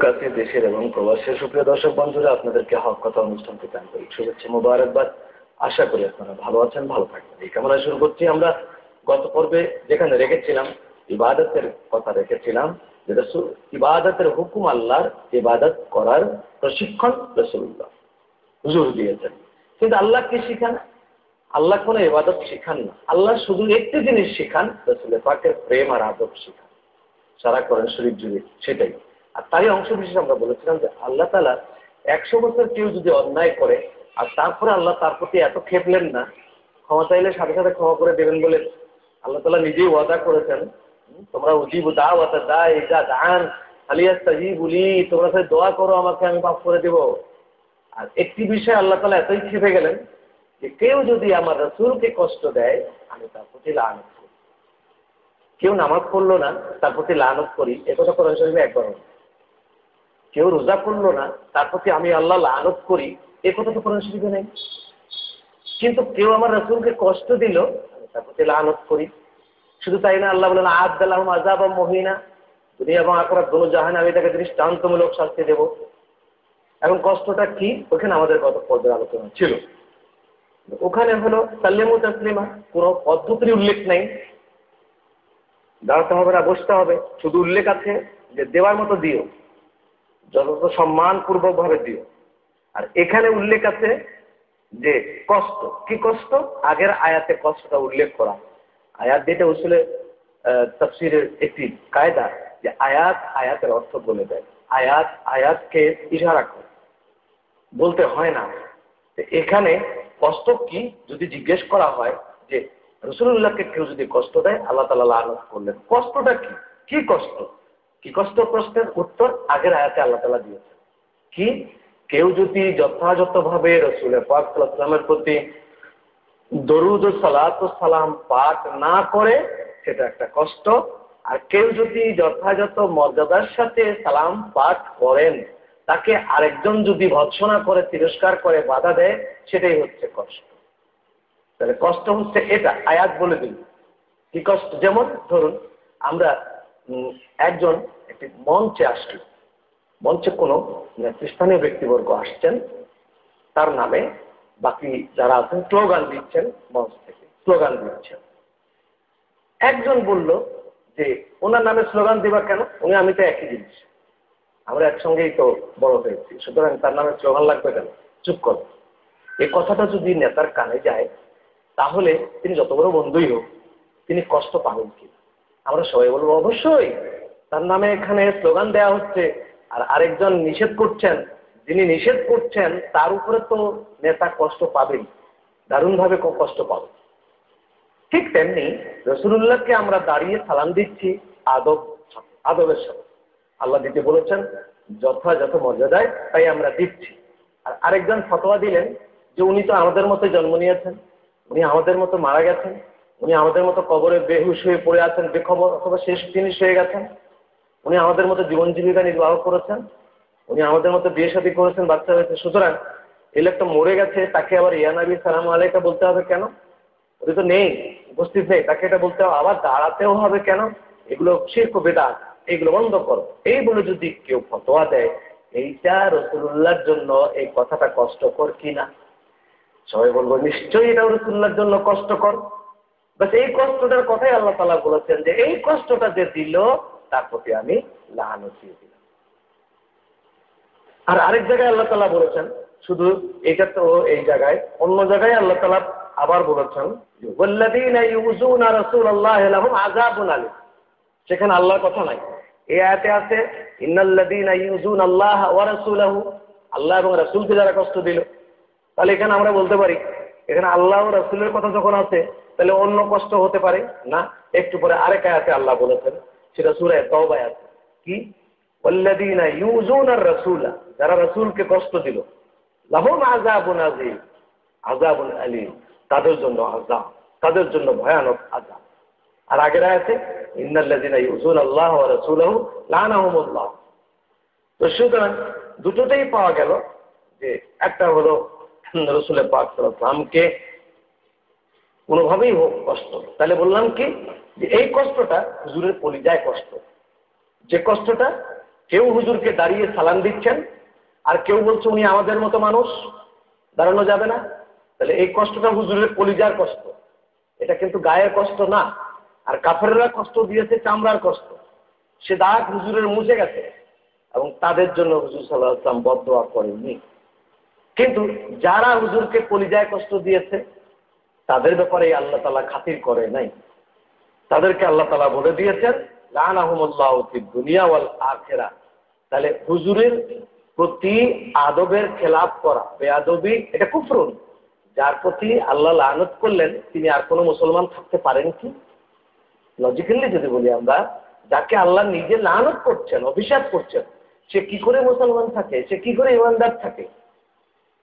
কাছে দেশের এবং প্রবাসের সুপ্রিয় দর্শক বন্ধুরা, আপনাদেরকে হক কথা অনুষ্ঠান থেকে আন্তরিক শুভেচ্ছা মোবারকবাদ। আশা করি আপনারা ভালো আছেন, ভালো থাকবেন। এই কামনা শুরু করছি। আমরা গত পর্বে যেখানে রেখেছিলাম, ইবাদতের কথা রেখেছিলাম, যে রাসূল ইবাদতের হুকুম, আল্লাহর ইবাদত করার প্রশিক্ষণ রাসূলুল্লাহ হুজুর দিয়েছেন। কিন্তু আল্লাহ কি শিখান? আল্লাহ কোনো ইবাদত শিখান না। আল্লাহ শুধু একটি জিনিস শিখান, রাসূল পাকের প্রেম আর আদব শিখান সারা কোরআন শরীফ জুড়ে। সেটাই। আর তারই অংশ বিশেষ আমরা বলেছিলাম যে আল্লাহ তাআলা 100 বছর কেউ যদি অন্যায় করে আর তারপরে আল্লাহ তার প্রতি এত খেপলেন না, ক্ষমা চাইলে সাথে সাথে ক্ষমা করে দেবেন বলে আল্লাহ তাআলা নিজেই ওয়াদা করেছেন, তোমরা উজিবু দাওয়াতা দাঈ ইযা দাআন ফালিয়াস্তাজিবু লি, তোমরা সে দোয়া করো, আমাকে আমি মাফ করে দেব। আর একটি বিষয়ে আল্লাহ তাআলা এতই খেপে গেলেন যে কেউ যদি আমার রাসূলকে কষ্ট দেয়, আমি তার প্রতি লানত করি। কেউ নামাজ পড়লো না, তার প্রতি লানত করি, একথা কোরআন শরীফে একবার। কেউ রোজা করলো না, তার প্রতি আমি আল্লাহ লানত করি, এ কথা তো কোরআন শরীফে নেই। কিন্তু কেউ আমার রাসূলকে কষ্ট দিল, আমি তার প্রতি লানত করি। শুধু তাই না, আল্লাহ বলেন আ'আদ্দালাহুম আযাবাম মুহিনা, দুনিয়া এবং আখিরাত দোনো জাহান্নামে আমি তাকে দৃষ্টান্তমূলক শাস্তি দেব। এখন কষ্টটা কি? ওখানে আমাদের গত পর্বের আলোচনা ছিল। ওখানে হলো সাল্লিমু তাসলিমা, কোনো পদ্ধতির উল্লেখ নাই। দাঁড়াতে হবে না, বসতে হবে, শুধু উল্লেখ আছে যে দেওয়ার মতো দিও, যত সম্মানপূর্বক ভাবে দিও। আর এখানে উল্লেখ আছে যে কষ্ট, কি কষ্ট? আগের আয়াতে কষ্টটা উল্লেখ করা। আয়াত যেটা উসুলে তাফসীরের একটি কায়দা, যে আয়াত আয়াতের অর্থ বলে দেয়, আয়াত আয়াতকে ইশারা করে, বলতে হয় না। এখানে কষ্ট কি যদি জিজ্ঞেস করা হয় যে রাসূলুল্লাহকে কেউ যদি কষ্ট দেয়, আল্লাহ তাআলা লানত করলেন, কষ্টটা কি? কি কষ্ট? কি কষ্ট? প্রশ্নের উত্তর আগের আয়াতে আল্লাহ তাআলা দিয়েছেন। কি? কেউ যদি যথাযথভাবে রাসূল পাক সাল্লাল্লাহু আলাইহি ওয়াসাল্লামের প্রতি দরুদ ও সালাত ও সালাম পাঠ না করে, সেটা একটা কষ্ট। আর কেউ যদি যথাযথ মর্যাদার সাথে সালাম পাঠ করেন, তাকে আরেকজন যদি ভৎসনা করে, তিরস্কার করে, বাধা দেয়, সেটাই হচ্ছে কষ্ট। তাহলে কষ্ট হচ্ছে এটা, আয়াত বলে দিল কি কষ্ট। যেমন ধরুন, আমরা একজন একটি মঞ্চে আসলো, মঞ্চে কোনো নেতৃস্থানীয় ব্যক্তিবর্গ আসছেন, তার নামে বাকি যারা আছেন স্লোগান দিচ্ছেন, মঞ্চ থেকে স্লোগান দিচ্ছেন। একজন বলল যে ওনার নামে স্লোগান দিবা কেন? উনি আমি তো একই জিনিস, আমরা একসঙ্গেই তো বড় হয়েছি, সুতরাং তার নামে স্লোগান লাগবে কেন? চুপ করো। এই কথাটা যদি নেতার কানে যায়, তাহলে তিনি যত বড় বন্ধুই হোক, তিনি কষ্ট পাবেন কি? আমরা সবাই বলবো অবশ্যই, তার নামে এখানে স্লোগান দেওয়া হচ্ছে আর আরেকজন নিষেধ করছেন, যিনি নিষেধ করছেন তার উপরে তো নেতা কষ্ট পাবেন, দারুণভাবে কষ্ট পাবে। ঠিক তেমনি রাসূলুল্লাহকে আমরা দাঁড়িয়ে সালাম দিচ্ছি আদবের সাথে, আল্লাহ দিতে বলেছেন যথাযথ মর্যাদায়, তাই আমরা দিচ্ছি। আর আরেকজন ফতোয়া দিলেন যে উনি তো আমাদের মতো জন্ম নিয়েছেন, উনি আমাদের মতো মারা গেছেন, উনি আমাদের মতো কবরে বেহুশ হয়ে পড়ে আছেন, বেখবর অথবা শেষ জিনিস হয়ে গেছেন, উনি আমাদের মতো জীবন জীবিকা নির্বাহ করেছেন, উনি আমাদের মতো বিয়ে শাদী করেছেন, বাচ্চা হয়েছে, সুতরাং এই লোকটা মরে গেছে, তাকে আবার ইয়া নবী সালামু আলাইকা বলতে হবে কেন? উনি তো নেই, উপস্থিত নেই, তাকে এটা বলতে হবে, আবার দাঁড়াতেও হবে কেন? এগুলো শিরক ও বিদআত, এগুলো বন্ধ করো। এই বলে যদি কেউ ফতোয়া দেয়, এইটা রাসূলুল্লাহর জন্য এই কথাটা কষ্টকর কিনা? সবাই বলবো নিশ্চয়ই এটা রাসূলুল্লাহর জন্য কষ্টকর। বাস এই কষ্টটার কথাই আল্লাহ তাআলা বলেছেন যে এই কষ্টটা যে দিল, তার প্রতি আমি লানত দিয়ে দিলাম। আর আরেক জায়গায় আল্লাহ তাআলা বলেছেন, শুধু এটা তো এই জায়গায়, অন্য জায়গায় আল্লাহ তাআলা আবার বলেছেন ওয়াল্লাযীনা ইউযুনা রাসূলাল্লাহি লাহুম আযাবুন আলীম। সেখানে আল্লাহর কথা নাই, এই আয়াতে আছে ইন্নাল্লাযীনা ইউযুনা আল্লাহ ওয়া রাসূলাহু, আল্লাহ এবং রাসূলকে যারা কষ্ট দিল। তাহলে এখানে আমরা বলতে পারি, এখানে আল্লাহ ও রাসূলের কথা যখন আছে, তাহলে অন্য কষ্ট হতে পারে না? একটু পরে আরেক আয়াতে আল্লাহ বলেছেন, সেটা সূরা তাওবায় আছে, কি ওয়াল্লাযীনা ইউযুনা আর-রাসূলা, যারা রাসূলকে কষ্ট দিল, লাহুম আযাবুন আযীম, আযাবুন আলীম, তাদের জন্য আযাব, তাদের জন্য ভয়ানক আযাব। আর আগের আয়াতে ইন্নাল্লাযীনা ইউযুনা আল্লাহ ওয়া রাসূলাহু লানাহুমুল্লাহ। তো সুতরাং দুটোতেই পাওয়া গেল যে একটা হলো রাসূল পাক সাল্লাল্লাহু আলাইহি ওয়াসাল্লামকে কোনোভাবেই হোক কষ্ট। তাহলে বললাম কি, যে এই কষ্টটা হুজুরের পরিযায় কষ্ট, যে কষ্টটা কেউ হুজুরকে দাঁড়িয়ে সালাম দিচ্ছেন, আর কেউ বলছে উনি আমাদের মতো মানুষ, দাঁড়ানো যাবে না। তাহলে এই কষ্টটা হুজুরের কলিজার কষ্ট, এটা কিন্তু গায়ের কষ্ট না। আর কাফেররা কষ্ট দিয়েছে চামড়ার কষ্ট, সে দাগ হুজুরের মুছে গেছে, এবং তাদের জন্য হুজুর সাল্লাল্লাহু আলাইহি ওয়াসাল্লাম বদদোয়া করেননি। কিন্তু যারা হুজুরকে কলিজায় কষ্ট দিয়েছে তাদের ব্যাপারে আল্লাহ তাআলা খাতির করে নাই। তাদেরকে আল্লাহ তাআলা বলে দিয়েছেন লানাহুমুল্লাহু ফিদ দুনিয়া ওয়াল আখিরাহ। তাহলে হুজুরের প্রতি আদবের খেলাফ করা, বেয়াদবি, এটা কুফরুন। যার প্রতি আল্লাহ লানত করলেন তিনি আর কোনো মুসলমান থাকতে পারেন কি? লজিক্যালি যদি বলি আমরা, যাকে আল্লাহ নিজে লানত করছেন, অভিশাপ করছেন, সে কি করে মুসলমান থাকে, সে কি করে ইমানদার থাকে?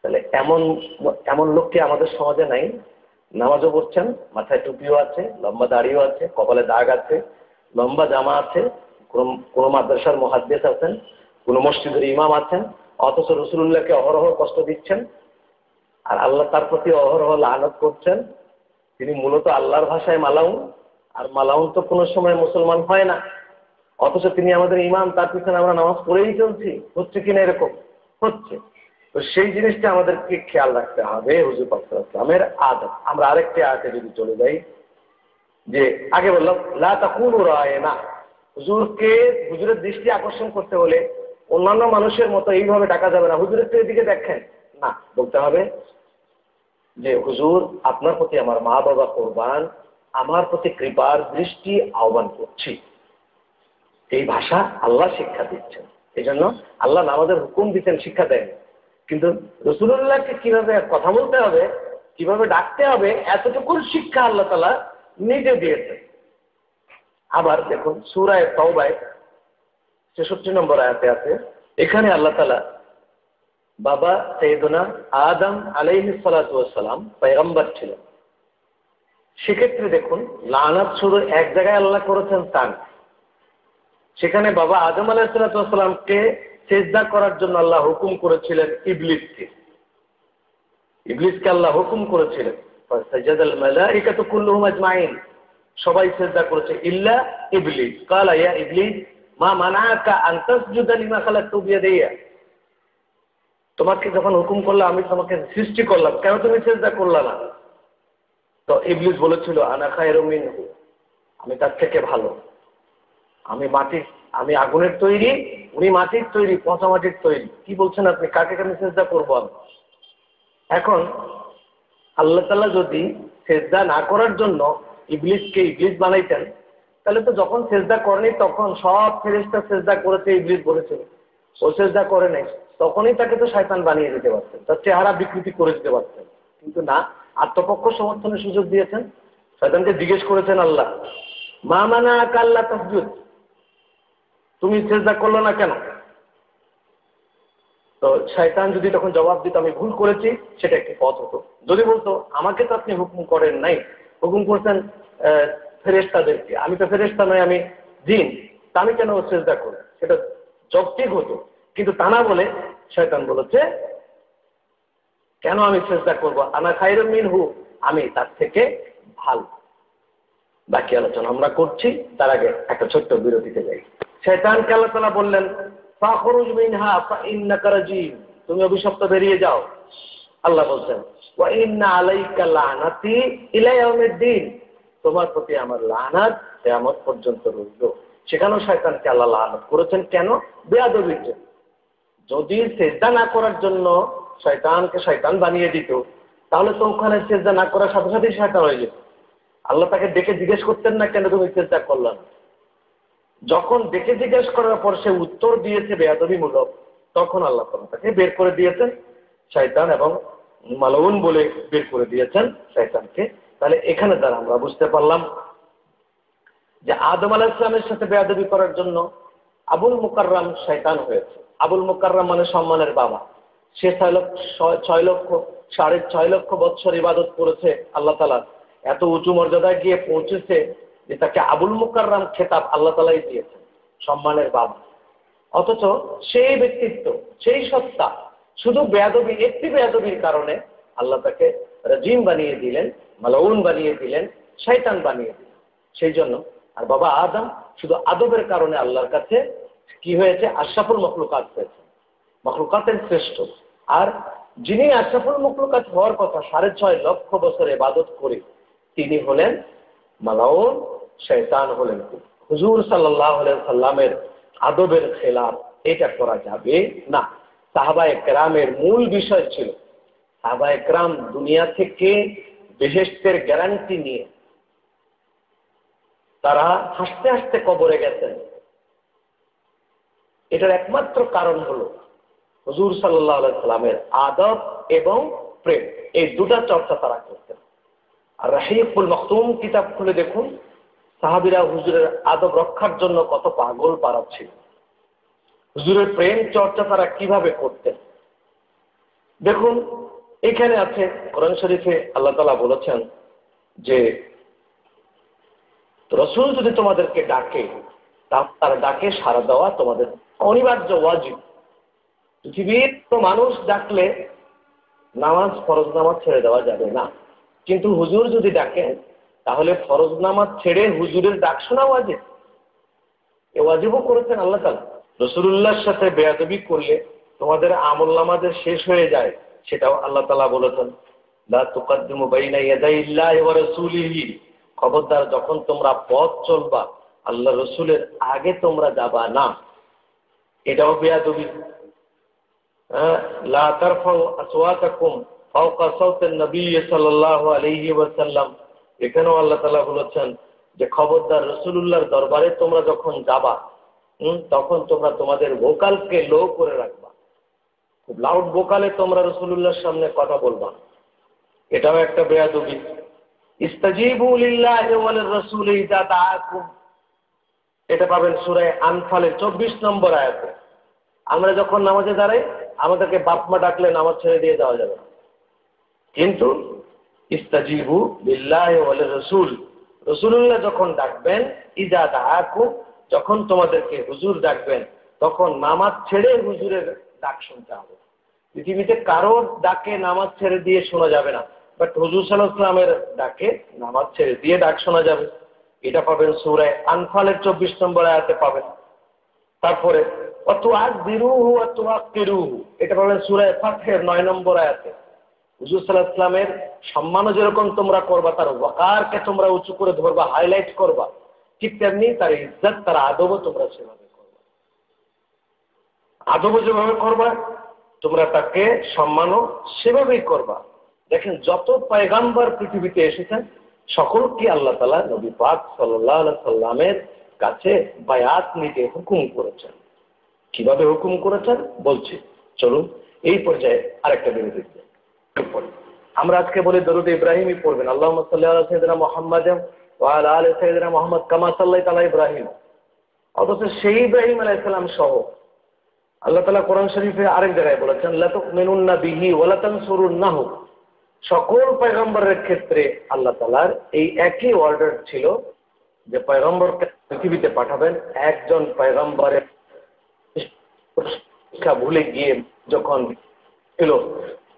তাহলে এমন এমন লোককে আমাদের সমাজে নাই। নামাজও পড়ছেন, মাথায় টুপিও আছে, লম্বা দাড়িও আছে, কপালে দাগ আছে, লম্বা জামা আছে, কোন মাদ্রাসার মুহাদ্দিস আছেন, কোন মসজিদের ইমাম আছেন, অথচ রাসূলুল্লাহকে অহরহ কষ্ট দিচ্ছেন, আর আল্লাহ তার প্রতি অহরহ লানত করছেন। তিনি মূলত আল্লাহর ভাষায় মালাউন, আর মালাউন তো কোনো সময় মুসলমান হয় না, অথচ তিনি আমাদের ইমাম, তার পিছনে আমরা নামাজ পড়েই চলছি। হচ্ছে কিনা এরকম? হচ্ছে। তো সেই জিনিসটা আমাদেরকে খেয়াল রাখতে হবে। হুজুর পাক সাল্লাল্লাহু আলাইহি ওয়াসাল্লামের আদব। আমরা আরেকটি আয়াতে যদি চলে যাই, যে আগে বললাম লা তাকুলু রায়না, হুজুরের দৃষ্টি আকর্ষণ করতে হলে অন্যান্য মানুষের মতো এইভাবে ডাকা যাবে না, হুজুরের তো এদিকে দেখেন না, বলতে হবে যে হুজুর আপনার প্রতি আমার মা বাবা কোরবান, আমার প্রতি কৃপার দৃষ্টি আহ্বান করছি। এই ভাষা আল্লাহ শিক্ষা দিচ্ছেন। এই জন্য আল্লাহ নামাজের হুকুম দিচ্ছেন, শিক্ষা দেন। কিন্তু রাসূলুল্লাহকে কিভাবে কথা বলতে হবে, কিভাবে ডাকতে হবে, এতটুকুর শিক্ষা আল্লাহ তাআলা নিজে দিয়েছেন। আবার দেখুন সূরা তাওবায় ৬৬ নম্বর আয়াতে আছে, এখানে আল্লাহ তাআলা বাবা সাইয়েদুনা আদম আলাইহিস সালাতু ওয়াস সালাম পয়গম্বর ছিলেন। সেক্ষেত্রে দেখুন লানাত শুধু এক জায়গায় আল্লাহ করেছেন তা না, সেখানে বাবা আদম আলাইহিস সালাতু ওয়াস সালামকে সিজদা করার জন্য আল্লাহ হুকুম করেছিলেন ইবলিসকে। ইবলিসকে আল্লাহ হুকুম করেছিলেন ফাসাজাদাল মালাইকাতু কুল্লুহুম আজমাইন, সবাই সিজদা করেছে ইল্লা ইবলিস। ক্বালা ইয়া ইবলিস মা মানাআকা আন তাসজুদা লিমা খালাকতু বিয়াদিয়া, তোমাকে যখন হুকুম করলাম, আমি তোমাকে সৃষ্টি করলাম, কেন তুমি সিজদা করলা না? তো ইবলিস বলেছিল আনা খায়রুম মিনহু, আমি তার থেকে ভালো, আমি আগুনের তৈরি, উনি মাটির তৈরি, পচা মাটির তৈরি। কি বলছেন আপনি? কাকে আমি সিজদা করবো? আমি এখন আল্লাহ তাআলা যদি সিজদা না করার জন্য ইবলিসকে ইবলিস বানাইতেন, তাহলে তো যখন সিজদা করেনি তখন সব ফেরেশতা সিজদা করেছে, ইবলিস বলেছিল ও সিজদা করে নাই, তখনই তাকে তো শয়তান বানিয়ে দিতে পারতেন, তার চেহারা বিকৃতি করে দিতে পারতেন। কিন্তু না, আত্মপক্ষ সমর্থনের সুযোগ দিয়েছেন। শয়তানকে জিজ্ঞেস করেছেন আল্লাহ মা মানাআকা আল্লা তাসজুদ, তুমি সিজদা করলো না কেন? তো শয়তান যদি তখন জবাব দিত আমি ভুল করেছি, সেটা একটি পথ হতো। যদি বলতো আমাকে তো আপনি হুকুম করেন নাই, হুকুম করছেন ফেরেশতাদেরকে, আমি তো ফেরেশতা নই, আমি জিন, তা আমি কেন সিজদা করি, সেটা যৌক্তিক হতো। কিন্তু তা না বলে শয়তান বলেছে কেন আমি সিজদা করব, আনা খায়রুম মিনহু, আমি তার থেকে ভালো। বাকি আলোচনা আমরা করছি, তার আগে একটা ছোট্ট বিরতিতে যাই। শয়তানকে আল্লাহ তাআলা বললেন ফাখরুজ মিনহা ফাইন্নাকা রাজিম, তুমি অভিশপ্ত, বেরিয়ে যাও। আল্লাহ বলছেন ওয়া ইন্না আলাইকা লানাতি ইলা ইয়াউমিদ্দিন, তোমার প্রতি আমার লানাত কিয়ামত পর্যন্ত রইল। সেখানেও শয়তানকে আল্লাহ লানত করেছেন, কেন? বেয়াদবির জন্য। যদি সিজদা না করার জন্য শয়তানকে শয়তান বানিয়ে দিত, তাহলে তো ওখানে সিজদা না করার সাথে সাথেই শয়তান হয়ে যেত। আল্লাহ তাকে ডেকে জিজ্ঞেস করতেন না কেন তুমি সিজদা করলা না? যখন ডেকে জিজ্ঞেস করার পর সে উত্তর দিয়েছে বেয়াদবিমূলক, তখন আল্লাহ তাকে বের করে দিয়েছেন শয়তান, এবং মালউন বলে বের করে দিয়েছেন শয়তানকে। তাহলে এখানে দ্বারা আমরা বুঝতে পারলাম যে আদম আলাইহিস সালামের সাথে বেয়াদবি করার জন্য আবুল মুকাররম শয়তান হয়েছে। আবুল মুকাররম মানে সম্মানের বাবা। সে 6.5 লক্ষ বৎসর ইবাদত করেছে আল্লাহ তাআলা, এত উঁচু মর্যাদায় গিয়ে পৌঁছেছে যে তাকে আবুল মুকাররম খেতাব আল্লাহ তাআলাই দিয়েছেন, সম্মানের বাবা। অথচ সেই ব্যক্তিত্ব, সেই সত্তা, শুধু বেয়াদবি, একটি বেয়াদবির কারণে আল্লাহ তাকে রাজিম বানিয়ে দিলেন, মালউন বানিয়ে দিলেন, শয়তান বানিয়ে দিলেন। সেই জন্য আর বাবা আদম শুধু আদবের কারণে আল্লাহর কাছে কি হয়েছে? আশরাফুল মখলুকাত হয়েছে, মখলুকাতের শ্রেষ্ঠ। আর যিনি আশরাফুল মখলুকাত হওয়ার কথা 6.5 লক্ষ বছর ইবাদত করে, তিনি হলেন মালাউন, শয়তান হলেন। হুজুর সাল্লাল্লাহু আলাইহি সাল্লামের আদবের খেলাফ এটা করা যাবে না। সাহাবায়ে কেরামের মূল বিষয় ছিল, সাহাবায়ে কেরাম দুনিয়া থেকে বেহেশতের গ্যারান্টি নিয়ে তারা হাসতে হাসতে কবরে গেছেন। এটার একমাত্র কারণ হলো হুজুর সাল্লাল্লাহু আলাইহি সাল্লামের আদব এবং প্রেম, এই দুটা চর্চা তারা করতেন। আর রাহিকুল মাকতুম কিতাব খুলে দেখুন, সাহাবীরা হুজুরের আদব রক্ষার জন্য কত পাগল পারা ছিল, হুজুরের প্রেম চর্চা তারা কিভাবে করতেন। দেখুন এখানে আছে কোরআন শরীফে আল্লাহ তাআলা বলেছেন যে রাসূল যদি তোমাদেরকে ডাকে, তার ডাকে সাড়া দেওয়া তোমাদের অনিবার্য, ওয়াজিব। পৃথিবীর তো মানুষ ডাকলে নামাজ, ফরজ নামাজ ছেড়ে দেওয়া যাবে না, কিন্তু হুজুর যদি ডাকেন তাহলে ফরজ নামাজ ছেড়ে হুজুরের ডাক শোনা ওয়াজিব। এ ওয়াজিবও করেছেন আল্লাহ তাআলা। রাসূলুল্লাহর সাথে বেয়াদবি করলে তোমাদের আমল নামাজের শেষ হয়ে যায়, সেটাও আল্লাহ তাআলা বলেছেন, লা তুকদ্দিমু বাইনা ইয়াদাইল্লাহি ওয়া রাসূলিহি। খবরদার, যখন তোমরা পথ চলবা আল্লাহ রসুলের আগে তোমরা যাবা না, এটাও বেয়াদবি। লা তারফাউ আসওয়াতাকুম ফাওকা সাওতিন নবী সাল্লাল্লাহু আলাইহি ওয়াসাল্লাম। এখানেও আল্লাহ তাআলা বলেছেন যে খবরদার, রাসূলুল্লাহর দরবারে তোমরা যখন যাবা তখন তোমরা তোমাদের ভোকালকে লো করে রাখবা, খুব লাউড ভোকালে তোমরা রাসূলুল্লাহর সামনে কথা বলবা, এটাও একটা বেয়াদবি। ইস্তাজিবু লিল্লাহি ওয়া লির-রাসূলি ইযা দাআকুম, এটা পাবেন সূরা আনফালের 24 নম্বর আয়াতে। আমরা যখন নামাজে দাঁড়াই, আমাদেরকে বাপ মা ডাকলে নামাজ ছেড়ে দিয়ে যাওয়া যাবে না, কিন্তু ইস্তাজিবু লিল্লাহি ওয়া লির-রাসূল, রাসূলুল্লাহ যখন ডাকবেন, ইযা দাআকুম, যখন তোমাদেরকে হুজুর ডাকবেন, তখন নামাজ ছেড়ে হুজুরের ডাক শুনতে হবে। পৃথিবীতে কারোর ডাকে নামাজ ছেড়ে দিয়ে শোনা যাবে না, বাট হুজুর সাল্লাল্লাহু আলাইহি ওয়াসাল্লামের ডাকে নামাজ ছেড়ে দিয়ে ডাক শোনা যাবে। এটা পাবেন সূরা আনফালের 24 নম্বর আয়াতে পাবেন। তারপরে ওয়াতুআযিরুহু ওয়া তুওয়াক্কিরুহু, এটা পাবেন সূরা ফাতহের 9 নম্বর আয়াতে। হুজুর সাল্লাল্লাহু আলাইহি ওয়াসাল্লামের সম্মানও যেরকম তোমরা করবা, তার ওয়াকারকে তোমরা উঁচু করে ধরবা, হাইলাইট করবা, ঠিক তেমনি তার ইজ্জত, তার আদবও তোমরা সেভাবে করবা। আদবও যেভাবে করবা, তোমরা তাকে সম্মানও সেভাবেই করবা। দেখেন, যত পয়গাম্বর পৃথিবীতে এসেছেন সকলকে আল্লাহ তাআলা নবী পাক সাল্লাল্লাহু আলাইহি সাল্লামের কাছে বায়াত নিতে হুকুম করেছেন। কিভাবে হুকুম করেছেন বলছি, চলুন এই পর্যায়ে আরেকটা বিরতি। আমরা আজকে বলি দরুদ ইব্রাহিমই পড়বেন, আল্লাহুম্মা সাল্লি আলা সাইয়্যিদিনা মুহাম্মাদিন ওয়া আলা আলি সাইয়্যিদিনা মুহাম্মাদ কামা সাল্লাইতা আলা ইব্রাহিম। অথচ সেই ইব্রাহিম আলাইহিস সালাম সহ আল্লাহ তাআলা কোরআন শরীফে আরেক জায়গায় বলেছেন, লা তুমিনুন্না বিহি ওয়া লা তানসুরুন্নাহু। সকল পয়গম্বরের ক্ষেত্রে আল্লাহ তাআলার এই একই অর্ডার ছিল যে পয়গম্বরকে পৃথিবীতে পাঠাবেন। একজন পয়গম্বরের শিক্ষা ভুলে গিয়ে যখন ছিল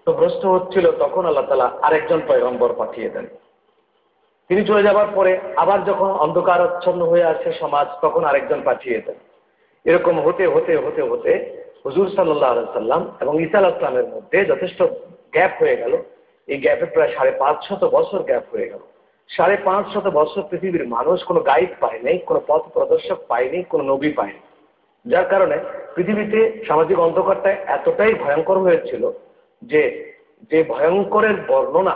তো ভ্রষ্ট হচ্ছিল, তখন আল্লাহ তাআলা আরেকজন পয়গম্বর পাঠিয়ে দেন। তিনি চলে যাবার পরে আবার যখন অন্ধকারাচ্ছন্ন হয়ে আসে সমাজ, তখন আরেকজন পাঠিয়ে দেন। এরকম হতে হতে হতে হতে হুজুর সাল্লাল্লাহু আলাইহি সাল্লাম এবং ঈসা আলাইহিস সালামের মধ্যে যথেষ্ট গ্যাপ হয়ে গেল। এই গ্যাপে প্রায় 550 বছর গ্যাপ হয়ে গেল। 550 বছর পৃথিবীর মানুষ কোনো গাইড পায়নি, কোনো পথ প্রদর্শক পায়নি, কোনো নবী পায়নি। যার কারণে পৃথিবীতে সামাজিক অন্ধকারটা এতটাই ভয়ঙ্কর হয়েছিল যে যে ভয়ঙ্করের বর্ণনা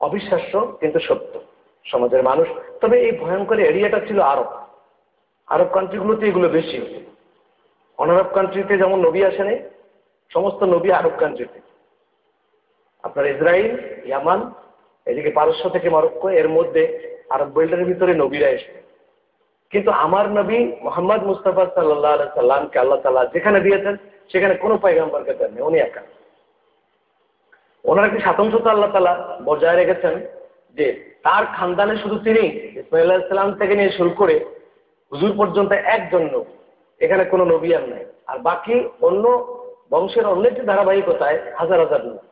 অবিশ্বাস্য কিন্তু সত্য সমাজের মানুষ। তবে এই ভয়ঙ্কর এরিয়াটা ছিল আরব। আরব কান্ট্রিগুলোতে এগুলো বেশি। অনারব কান্ট্রিতে যেমন নবী আসেনি, সমস্ত নবী আরব কান্ট্রিতে। আপনার ইসরায়েল, ইয়ামান, এদিকে পারস্য থেকে মরক্কো, এর মধ্যে আরব বেল্টের ভিতরে নবীরা এসে। কিন্তু আমার নবী মুহাম্মদ মুস্তাফা সাল্লাল্লাহু আলাইহি সাল্লামকে আল্লাহ তাআলা যেখানে দিয়েছেন সেখানে কোনো পয়গম্বরকে দেননি, উনি একা। ওনার একটি স্বাতন্ত্রতা আল্লাহ তাআলা বজায় রেখেছেন যে তার খানদানে শুধু তিনি ইসমাঈল আলাইহিস সালাম থেকে নিয়ে শুরু করে হুজুর পর্যন্ত একজন নবী, এখানে কোনো নবী আর নাই। আর বাকি অন্য বংশের অন্য একটি ধারাবাহিকতায় হাজার হাজার নবী,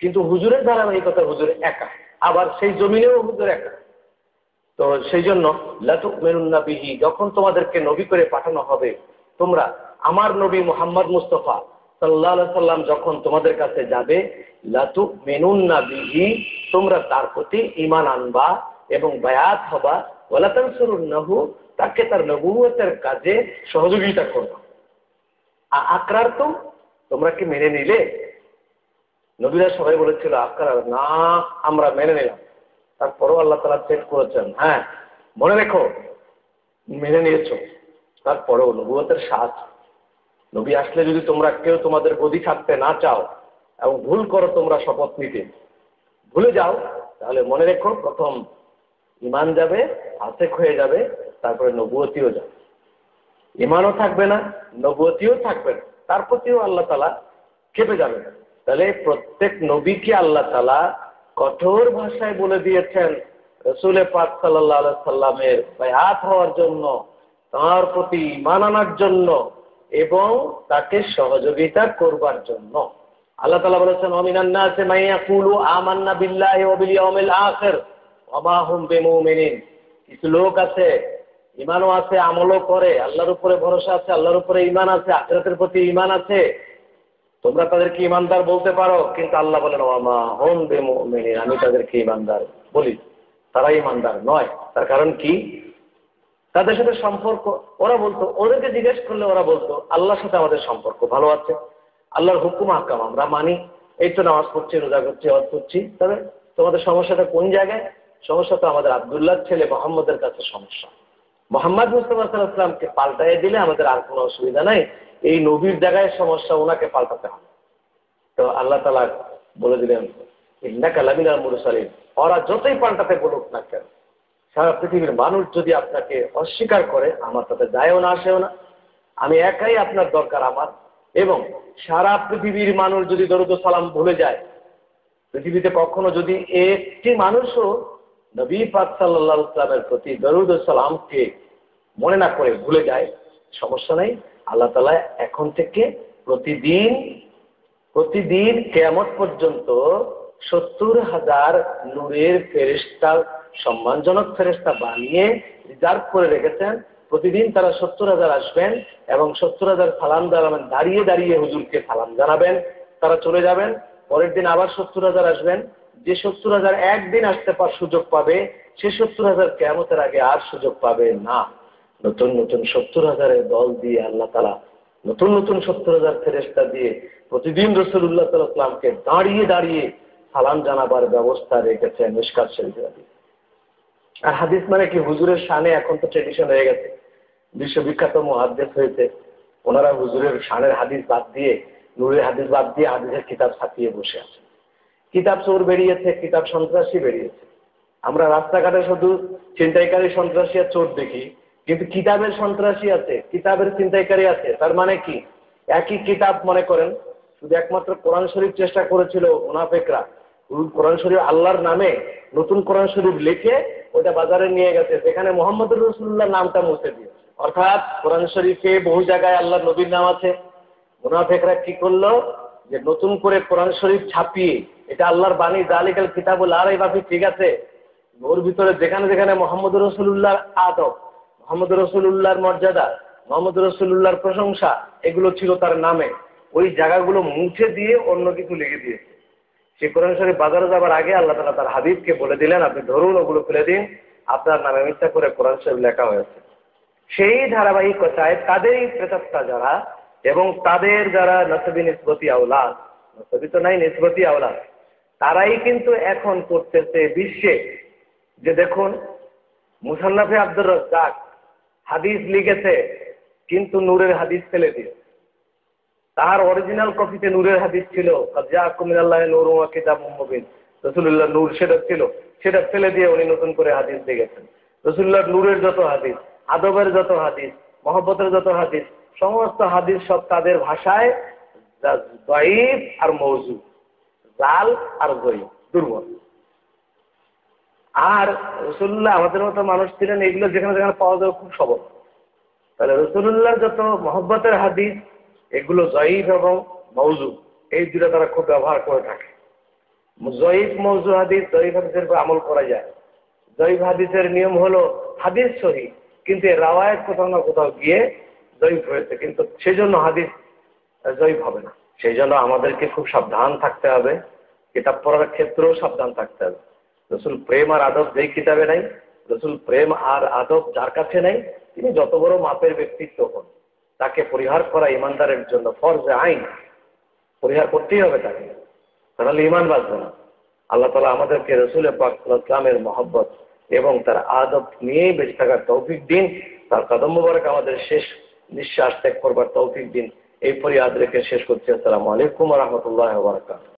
কিন্তু হুজুরের ধারাবাহিকতা হুজুর একা, আবার সেই জমিনেও হুজুর একা। তো সেই জন্য লা তুমিনুন্না বিহি, যখন তোমাদেরকে নবী করে পাঠানো হবে তোমরা আমার নবী মুহাম্মদ মুস্তাফা সাল্লাল্লাহু আলাইহি সাল্লাম যখন তোমাদের কাছে যাবে লাতু মিনুন্না বিহি, তোমরা তার প্রতি ঈমান আনবা এবং বায়াত হবা, ওয়ালা তানসুরুন্নাহু, তাকে তার নবুয়তের কাজে সহযোগিতা করবা। আকরারতুম, তোমরা কি মেনে নিলে? নবীরা সবাই বলেছিল আকরার, না আমরা মেনে নিলাম। তারপরও আল্লাহ তাআলা চেক করেছেন, হ্যাঁ মনে রেখো মেনে নিয়েছো, তারপরেও নবুয়তের স্বাদ। নবী আসলে যদি তোমরা কেউ তোমাদের গদি থাকতে না চাও এবং ভুল করো তোমরা শপথ নিতে, ভুলে যাও, তাহলে মনে রেখো প্রথম ঈমান যাবে, আশেক হয়ে যাবে, তারপরে নবুয়তিও যাবে। ঈমানও থাকবে না, নবুয়তিও থাকবে না, তার প্রতিও আল্লাহ তাআলা খেপে যাবে। তাহলে প্রত্যেক নবীকে আল্লাহ তাআলা কঠোর ভাষায় বলে দিয়েছেন রাসূল পাক সাল্লাল্লাহু আলাইহি সাল্লামের বায়াত হওয়ার জন্য, তার প্রতি ঈমান আনার জন্য এবং তাকে সহযোগিতা করবার জন্য। আল্লাহ তাআলা বলেছেন ওয়ামিনান নাসি মান ইয়াকুলু আমান্না বিল্লাহি ওয়া বিল ইয়াউমিল আখির ওয়া মা হুম বিমুমিনিন। কিছু লোক আছে, ঈমানও আছে, আমলও করে, আল্লাহর উপরে ভরসা আছে, আল্লাহর উপরে ঈমান আছে, আখিরাতের প্রতি ঈমান আছে, তোমরা তাদেরকে ঈমানদার বলতে পারো, কিন্তু আল্লাহ বলেন ওয়া মা হুম বিমুমিনিন, আমি তাদেরকে ঈমানদার বলি, তারা ঈমানদার নয়। তার কারণ কি? তাদের সাথে সম্পর্ক, ওরা বলতো, ওদেরকে জিজ্ঞেস করলে ওরা বলতো আল্লাহর সাথে আমাদের সম্পর্ক ভালো আছে, আল্লাহর হুকুম আহকাম আমরা মানি, এই তো নামাজ পড়ছি, রোজা করছি, হজ করছি। তবে তোমাদের সমস্যাটা কোন জায়গায়? সমস্যা তো আমাদের আব্দুল্লাহর ছেলে মোহাম্মদের কাছে সমস্যা। মোহাম্মদ মুস্তাফা সাল্লাল্লাহু আলাইহি ওয়াসাল্লামকে পাল্টাইয়ে দিলে আমাদের আর কোনো অসুবিধা নাই, এই নবীর জায়গায় সমস্যা, ওনাকে পাল্টাতে হবে। তো আল্লাহ তাআলা বলে দিলেন ইন্নাকা লামিনাল মুরসালিন, ওরা যতই পাল্টাতে বলুক না কেন, সারা পৃথিবীর মানুষ যদি আপনাকে অস্বীকার করে আমার তাতে যায়ও না আসেও না, আমি একাই আপনার দরকার আমার। এবং সারা পৃথিবীর মানুষ যদি দরুদ ও সালাম ভুলে যায়, পৃথিবীতে কখনো যদি একটি মানুষও নবী পাক সাল্লাল্লাহু আলাইহি ওয়াসাল্লামের প্রতি দরুদ ও সালামকে মনে না করে ভুলে যায়, সমস্যা নেই। আল্লাহ তাআলা এখন থেকে প্রতিদিন কিয়ামত পর্যন্ত 70,000 নূরের ফেরেশতা, সম্মানজনক ফেরেশতা বানিয়ে রিজার্ভ করে রেখেছেন। প্রতিদিন তারা 70,000 আসবেন এবং 70,000 সালাম জানাবেন, দাঁড়িয়ে দাঁড়িয়ে হুজুরকে সালাম জানাবেন, তারা চলে যাবেন। পরের দিন আবার 70,000 আসবেন। যে 70,000 একদিন আসতে সুযোগ পাবে, সে 70,000 কিয়ামতের আগে আর সুযোগ পাবে না। নতুন নতুন 70,000-এর দল দিয়ে আল্লাহ তাআলা নতুন নতুন 70,000 ফেরেশতা দিয়ে প্রতিদিন রাসূলুল্লাহ সাল্লাল্লাহু আলাইহি ওয়াসাল্লামকে দাঁড়িয়ে দাঁড়িয়ে সালাম জানাবার ব্যবস্থা রেখেছেন মিশকাত শরীফের হাদিস। আর হাদিস মানে কি, হুজুরের শানে এখন তো ট্রেডিশন হয়ে গেছে, বিশ্ববিখ্যাত মুহাদ্দিস হয়েছে, ওনারা হুজুরের শানের হাদিস বাদ দিয়ে, নূরের হাদিস বাদ দিয়ে হাদিসের কিতাব ছাপিয়ে বসে আছে। কিতাব চোর বেরিয়েছে, কিতাব সন্ত্রাসী বেরিয়েছে। আমরা রাস্তাঘাটে শুধু ছিনতাইকারী সন্ত্রাসী আর চোর দেখি, কিন্তু কিতাবের সন্ত্রাসী আছে, কিতাবের ছিনতাইকারী আছে। তার মানে কি, একই কিতাব মনে করেন, শুধু একমাত্র কোরআন শরীফ চেষ্টা করেছিল মুনাফিকরা, কোরআন শরীফ আল্লাহর নামে নতুন কোরআন শরীফ লিখে ওটা বাজারে নিয়ে গেছে, যেখানে মুহাম্মদুর রাসূলুল্লাহ নামটা মুছে দিয়েছে। অর্থাৎ কোরআন শরীফে বহু জায়গায় আল্লাহর নবীর নাম আছে। মুনাফিকরা কি করলো, যে নতুন করে কোরআন শরীফ ছাপিয়ে, এটা আল্লাহর বাণী, যালিকাল কিতাবুল লা রাইবা ফীহ, ঠিক আছে, ওর ভিতরে যেখানে যেখানে মুহাম্মদুর রাসূলুল্লাহর আদব, মুহাম্মদুর রাসূলুল্লাহর মর্যাদা, মুহাম্মদুর রাসূলুল্লাহর প্রশংসা, এগুলো ছিল তার নামে, ওই জায়গাগুলো মুছে দিয়ে অন্য কিছু লিখে দিয়েছে। সে কোরআন শরীফ বাজারে যাবার আগে আল্লাহ তাআলা তার হাবিবকে বলে দিলেন, আপনি ধরুন ওগুলো ফেলে দিন, আপনার নামে মিথ্যা করে কোরআন শরীফ লেখা হয়েছে। সেই ধারাবাহিকতায় তাদেরই প্রেতাত্মা যারা এবং তাদের যারা নসবী নিসবতি আওলাদ, নসবী তো নাই, নিসবতি আওলাদ, তারাই কিন্তু এখন করতেছে বিশ্বে, যে দেখুন মুসান্নাফে আব্দুর রাজ্জাক হাদিস লিখেছে কিন্তু নূরের হাদিস ফেলে দিয়ে, তার অরিজিনাল কপিতে নূরের হাদিস ছিল, জাআকুম মিনাল্লাহি নূরুন ওয়া কিতাবুম মুবিন, রাসূলুল্লাহ নূর সেটা ছিল, সেটা ফেলে দিয়ে উনি নতুন করে হাদিস লিখেছেন। রাসূলুল্লাহ নূরের যত হাদিস, আদবের যত হাদিস, মহব্বতের যত হাদিস, সমস্ত হাদিস সব তাদের ভাষায় দাঈফ আর মওযু, জাল আর যঈফ, দুর্বল। আর রাসূলুল্লাহ আমাদের মতো মানুষ ছিলেন, এগুলো যেখানে যেখানে পাওয়া যায় খুব সবল। তাহলে রাসূলুল্লাহর যত মহব্বতের হাদিস, এগুলো যঈফ এবং মওযু, এই দুটো তারা খুব ব্যবহার করে থাকে। যঈফ মওযু হাদিস, যঈফ হাদিসের উপর আমল করা যায়। যঈফ হাদিসের নিয়ম হলো হাদিস সহিহ, কিন্তু এর রাওয়ায়াত কোথাও না কোথাও গিয়ে জয়ীফ হয়েছে, কিন্তু সেই জন্য হাদিস জয়ীফ হবে না। সেই জন্য আমাদেরকে খুব সাবধান থাকতে হবে, কিতাব পড়ার ক্ষেত্রেও সাবধান থাকতে হবে। রসুল প্রেম আর আদব যেই কিতাবে নাই, রসুল প্রেম আর আদব যার কাছে নাই, তিনি যত বড় মাপের ব্যক্তিত্ব হন, তাকে পরিহার করা ইমানদারের জন্য ফরজে আইন, পরিহার করতেই হবে তাকে, তাহলে ইমান বাঁচবে না। আল্লাহ তাআলা আমাদেরকে রসুল পাক সাল্লাল্লাহু আলাইহি ওয়াসাল্লামের মহব্বত এবং তার আদব নিয়েই বেঁচে থাকার তৌফিক দিন। তার কদম মোবারক আমাদের শেষ নিঃশ্বাস ত্যাগ করবার তৌফিক দিন। এই ফরিয়াদ রেখে শেষ করছি। আসসালামু আলাইকুম ওয়া রাহমাতুল্লাহি ওয়া বারাকাতুহু।